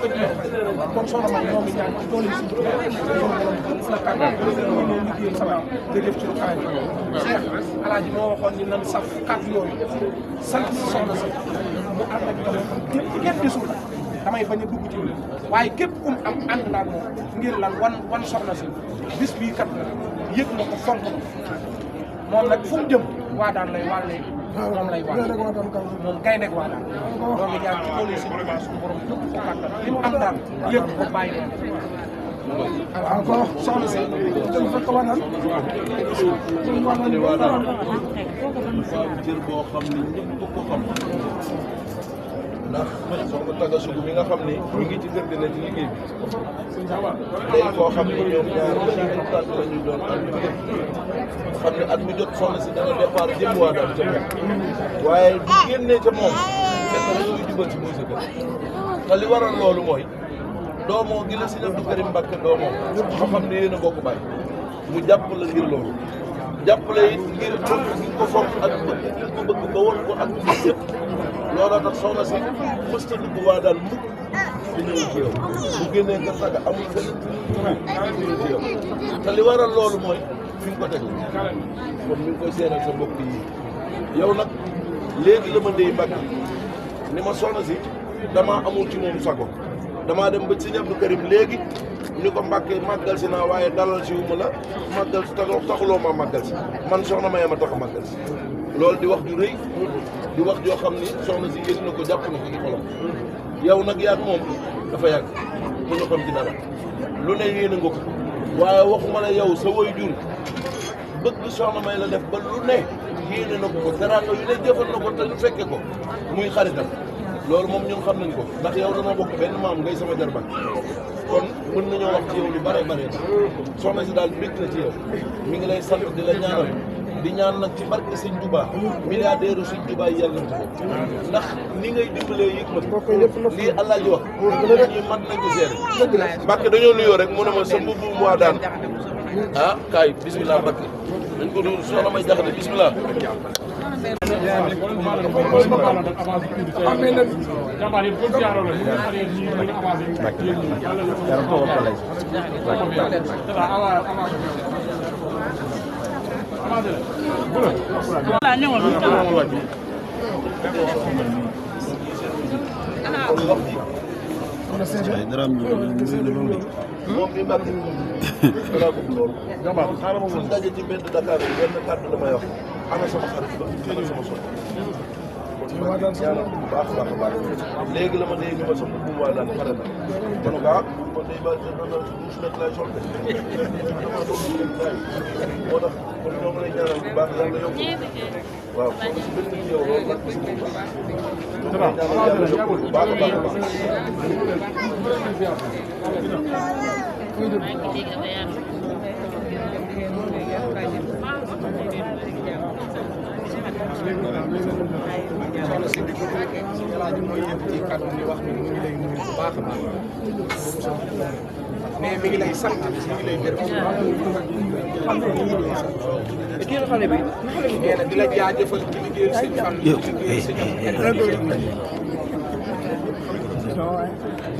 kon soxna May ñoo ngi ñaan ci tool yi si la kàddu ñu leen liggéeyal sama jëf ci lu kaay Cheikh Alaaji moo waxoon ni nan saf kàddu yooyu sant soxna si mu ànd ak kenn desul damay bañ a dugg ci waaye képp kum am ànd naa moom ngir lan wan soxna si bis bii kat yëg na ko fonk moom nag fu mu jëm waa daan lay wàllee moom lay wàll moom gaynde waa daan ñoo ngi ñaan ci toolu si suñu borom yëpp ko kàttan li mu am daal lépp ko bàyyi noonu encore soxna si dañ fa ko wanal cër boo xam ne ñëpp ko xam ndax soxna Taga Sougou mi nga xam ni ñu ngi ci kër gi ne ci liggéey bi day koo xam ne ñoom ñaar tànn la ñuy doon ànd xam ne at mi jot soxna si dana départ jëm waa daal ca moom waaye bu génnee ca moom fekk na ñuy jubal si muy sa kër te li waral loolu mooy doomoo gi la si Abdou Karim Mbacké doomoo nga xam ne yéen a bokk bàyyi mu jàpp la ngir loolu jàppale it ngir fonk gi ko fonk ak bëgg gi ko bëgg ba woon ko ak bis yëpp looloo tax soxna si mësta dugg waa daal mukk di ñëw ci yow bu génnee kër Taga amul benn di ñëw ci yow te li waral loolu mooy fi nga ko teg kon mi ngi koy seenal sa mbokk yi yow nag léegi la ma ndey Mbacké ni ma soxna si damaa amul ci moom sago damaa dem ba Sëñ Abdou Karim léegi ñu ko Mbacké màggal si naa waaye dalal si wu ma la màggal si taxuloo ma màggal si man soxna May ma tax a màggal si loolu di wax ju rëy di wax joo xam ni soxna si yëg na ko jàpp na ko ci xolam yow nag yaag moom dafa yàgg mu ñu xam ci dara lu ne yéen a nga ko waaye waxuma la yow sa waajur bëgg soxna May la def ba lu ne yéene na ko teraanga yu ne jëfal na ko te ñu fekke ko muy xaritam loolu moom ñun xam nañ ko ndax yow dama bokk benn maam ngay sama jarbaat kon mën nañoo wax ci yow lu bare bare soxna si daal bég na ci yow mi ngi lay sant di la ñaanal di ñaan nag ci barke Sëñ Touba milliardaire Sëñ Touba yi yàlla na ci ko ndax ni ngay dimbalee yëg ma lii Allah ji wax ñuy mat nañ ko seere Mbacké dañoo nuyoo rek mu ne ma sa mbubu mu waa daan ah kaay bismillah Mbacké dañ ko nuyu soxna May Jaxate bismillah moom mi Mbacké dara bëgg loolu xaaral ma mun daje ci mbedd Dakar yi benn kàddu la may wax ana sama xarit ba ana sama soxna ñaanal bu baax a baax léegi la ma dee ñu ma sama bu waa daan pare na kon gaa kon day ba douze mètres lay sol moo tax kon ñoo ngi lay ñaanal bu baax yàlla yokk waaw kon si benn ci yow loolu nag si bu baax yàlla yokk bu baax a baax a baax soxna si di ko Alaaji mooy yëpp ci kàddu ni wax ni mu ngi lay nuyu bu baax a baax mais mi ngi lay sant mi ngi lay gërëm kii nga xam ne bi nee na di la jaajëfal ci liggéeyu Sëñ Fall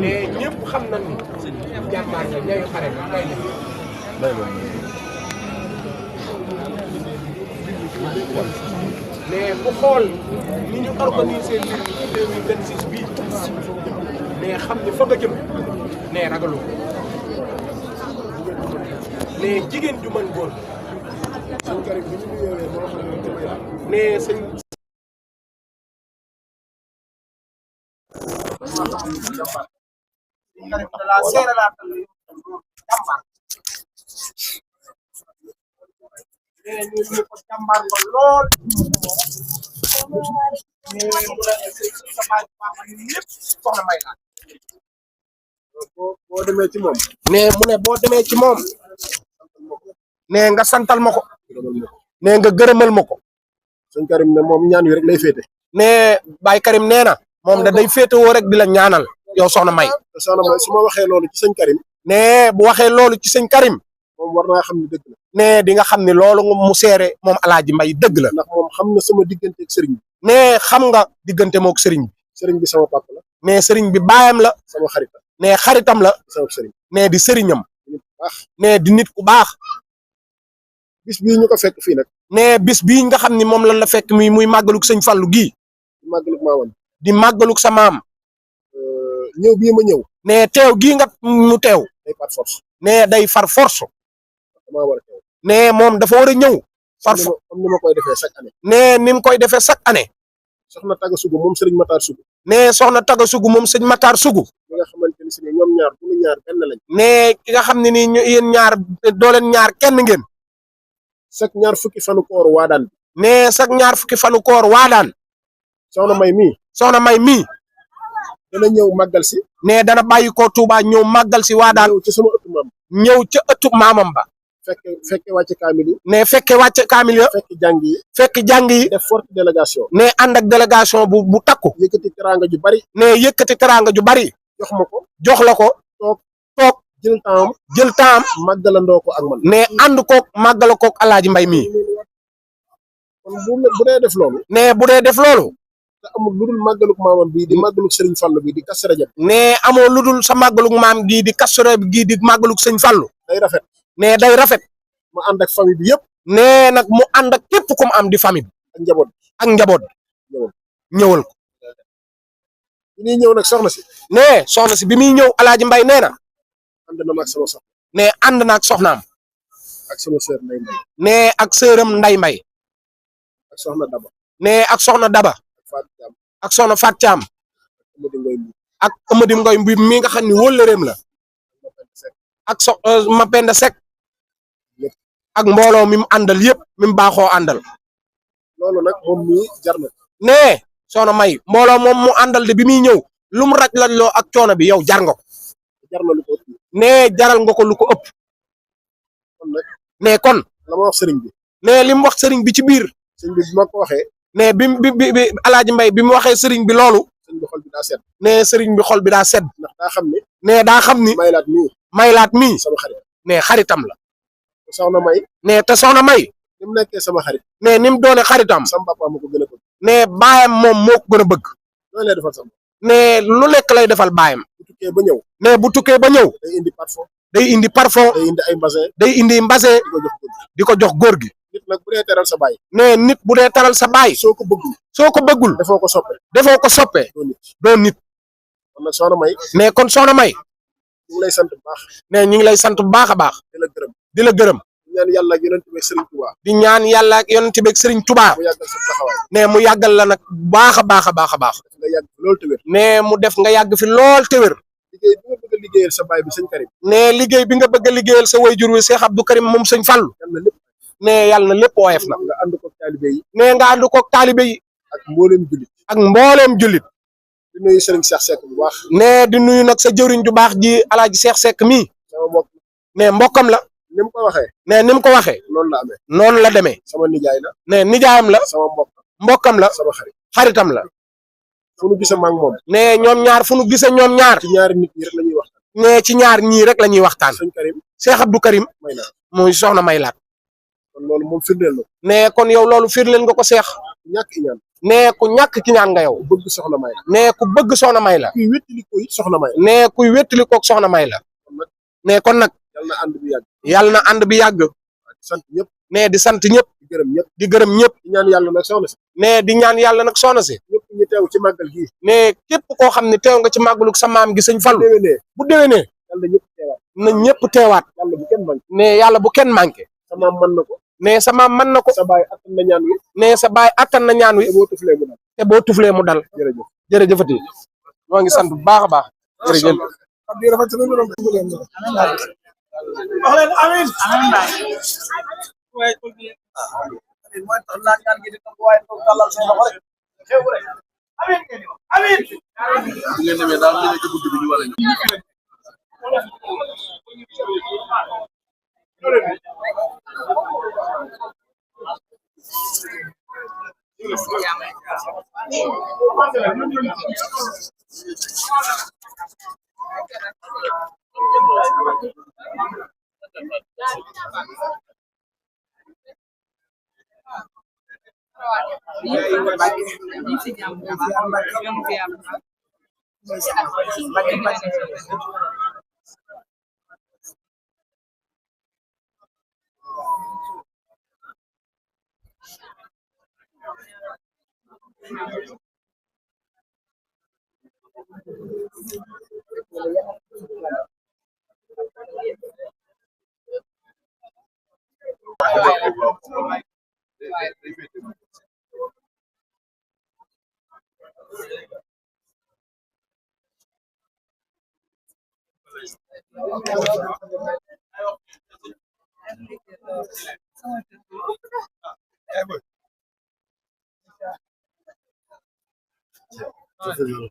mais ñëpp xam nañ ni jàmbaar nga ñayu xare nga ngay mais bu xool ni ñu organisé mbir mi ci 2026 bii mais xam ni fa nga jëm mais ragalu ko mais jigéen ju mën góor sëñ Karim bi ñu nuyoo moo xam ne mais sëñ la seeralaatal jàmbaar mais ñu ñu ko jàmbaar ko lool mais mu la sa baay baax lépp soxna May la boo demee ci moom mais mu ne boo demee ci moom ne nga santal ma ko ne nga gërëmal ma ko sëñ Karim ne moom ñaan wi rek lay féete ne Baye Karim nee na moom da day féete woo rek di la ñaanal yow soxna May su ma waxee loolu ci sëñ Karim ne bu waxee loolu ci sëñ Karim moom war naa xam ni dëgg la ne di nga xam ni loolu mu seere moom Alaaji Mbay dëgg la ndax moom xam na sama diggante ak sëriñ bi ne xam nga diggante mook sëriñ bi sama papa la ne sëriñ bi baayam la sama xarit la nee xaritam la. sama sëriñ. nee di sëriñam. nit ku baax. nee di nit ku baax. bis bii ñu ko fekk fii nag. nee bis bii nga xam ni moom lan la fekk muy màggalug sëñ Fallu gii. di màggalug maamam. di màggalug sa maam. ñëw bii ma ñëw. nee teew gii nga mu teew. day par force. nee day far force. damaa war a teew. nee moom dafa war a ñëw. far comme ni ma koy defee chaque année. nee ni mu koy defee chaque année. soxna Taga Sugu moom Serigne Matar Sugu. nee soxna Taga Sugu moom sëñ Matar Sugu. ñi nga xamante ni si ne ñoom ñaar bu ñu ñaar benn lañ. nee ki nga xam ne nii ñu yéen ñaar doo leen ñaar kenn ngeen. chaque ñaar fukki fanu koor waadaan. nee chaque ñaar fukki fanu koor waadaan. soxna May mii. soxna May mii. dana ñëw màggal si. nee dana bàyyi ko Touba ñëw màggal si waadaan. ñëw ci sama ëttu maam. ñëw ca ëttu maamam ba. fekke wàcce kaamil yi. nee fekke wàcce kaamil ya. fekk jàng yi. fekk jàng yi. def forte délégation. nee ànd ak délégation bu takku. yëkkati teraanga ju bari. nee yëkkati teraanga ju bari. jox ma ko. jox la ko. toog jël temps jël temps màggalandoo ko ak man. nee ànd koog màggala koog Alaaji Mbay mii. kon bu dee def loolu. nee bu dee def loolu. te amul lu dul màggalug maamam bii di màggalug Serigne Fallou bii di Kazu Rajab. nee amoo lu dul sa màggalug maam gii di Kazu Rajab gii di màggalug sëñ Fallu. day rafet. nee day rafet. ma ànd ak famille bi yëpp. nee nag mu ànd ak képp ku mu am di famille bi. ak njaboot. ak njaboot. ñëwal ko. bi ñuy ñëw nag soxna si. nee soxna si bi muy ñëw Alaaji Mbay nee na. ànd na ma ak sama soxna. nee ànd na ak soxnaam. ak sama sœur Ndeye Mbay. nee ak sëram Nday Mbay. ak soxna Daba. nee ak soxna Daba. ak soxna Fat Thiam. ak Amady Ngoy Mbi mi nga xam ni wóllëreem la. ak Mapenda Seck. ak mbooloo mi mu àndal yëpp mi mu baaxoo àndal. loolu nag moom mii jar na. nee soxna May mbooloo moom mu àndal de bi muy ñëw lu mu raj laj loo ak coono bi yow jar nga ko. jar na lu ko ëpp. nee jaral nga ko lu ko ëpp. kon nag. nee kon. la ma wax sëriñ bi. nee li mu wax sëriñ bi ci biir. sëriñ bi ma ko waxee. nee bi Alaaji Mbay bi mu waxee sëriñ bi loolu. sëriñ bi xol bi daa sedd. nee sëriñ bi xol bi daa sedd. ndax daa xam ni. nee daa xam ni. maylaat mii. sama xarit. nee xaritam la. te soxna May. nee te soxna May. ni mu nekkee sama xarit. nee ni mu doone xaritam. sama papa ma ko gën a bëgg. nee baayam moom moo ko gën a bëgg. loolu lay defal sama. nee lu nekk lay defal baayam. bu tukkee ba ñëw. nee bu tukkee ba ñëw. day indi parfum. day indi parfum. day indi ay mbasin. day indi mbasin. di ko jox góor gi. nit nag bu dee teral sa baay. nee nit bu dee teral sa baay. soo ko bëggul. soo ko bëggul. defoo ko soppe. defoo ko soppe. doo nit. kon nag soxna May. nee kon soxna May. ñu ngi lay sant bu baax. nee ñu ngi lay sant bu baax a baax. di la gërëm. di la gërëm. di ñaan yàlla ak yonent bi Serigne Touba. di ñaan yàlla ak yonent bi Serigne Touba. mu yàggal sa taxawaay. nee mu yàggal la nag baax a baax a baax a baax. nga yàgg fi lool te wér. nee mu def nga yàgg fi lool te wér. liggéey bi nga bëgg a liggéeyal sa baay bi sëñ Karim. nee liggéey bi nga bëgg a liggéeyal sa wayjur wi Cheikh Abdou Karim moom sëñ Fallu. nee yàlla na lépp woyof na. nga ànd koog taalibe yi. nee nga ànd koog taalibe yi. ak mbooleem jullit. ak mbooleem jullit. di nuyu Serigne Cheikh Seck bu baax. nee di nuyu nag sa jëwriñ ju baax ji Alaaji Cheikh Seck mii. sama mbokk. nee mbokkam la. ni mu ko waxee. nee ni mu ko waxee. noonu la amee. noonu la demee. sama nijaay la. nee nijaayam la. sama mbokkam la. sama xarit. xaritam la. fu nu gisee maag moom. nee ñoom ñaar fu nu gisee ñoom ñaar. ci ñaari nit ñi rek la ñuy waxtaan. nee ci ñaar ñii rek la ñuy waxtaan. sëñ Karim. Cheikh Abdou Karim. may la muy soxna may laat. kon loolu moom firndeel na. nee kon yow loolu firndeel nga ko Cheikh. ñàkk iñaan. nee ku ñàkk ki ñaan nga yow. ku bëgg soxna may la. nee ku bëgg soxna may la. kuy wéttali koy soxna may la. nee kuy wéttali koog soxna may la. nee kon nag. yàlla na ànd bi yàgg. yàlla na ànd bi yàgg. di sant ñëpp. nee di sant ñëpp. di gërëm ñëpp. di gërëm ñëpp. di ñaan yàlla nag soxna si. nee di ñaan yàlla nag soxna si. ñëpp ñu teew ci màggal gii. nee képp koo xam ne teew nga ci màggalug sa maam gi sëñ Fallu. bu déwénee. yàlla ñëpp teewaat. na ñëpp teewaat. yàlla bu kenn manqué. nee yàlla bu kenn manqué. sa maam mën na ko. nee sa maam mën na ko. sa baay attan na ñaan wi. nee sa baay attan na ñaan wi. te boo tuflee mu dal. te boo tuflee mu dal. jërëjëf. jërëjëfati. ñoo ngi sant bu baax a baax. jërëjëf. Thank you.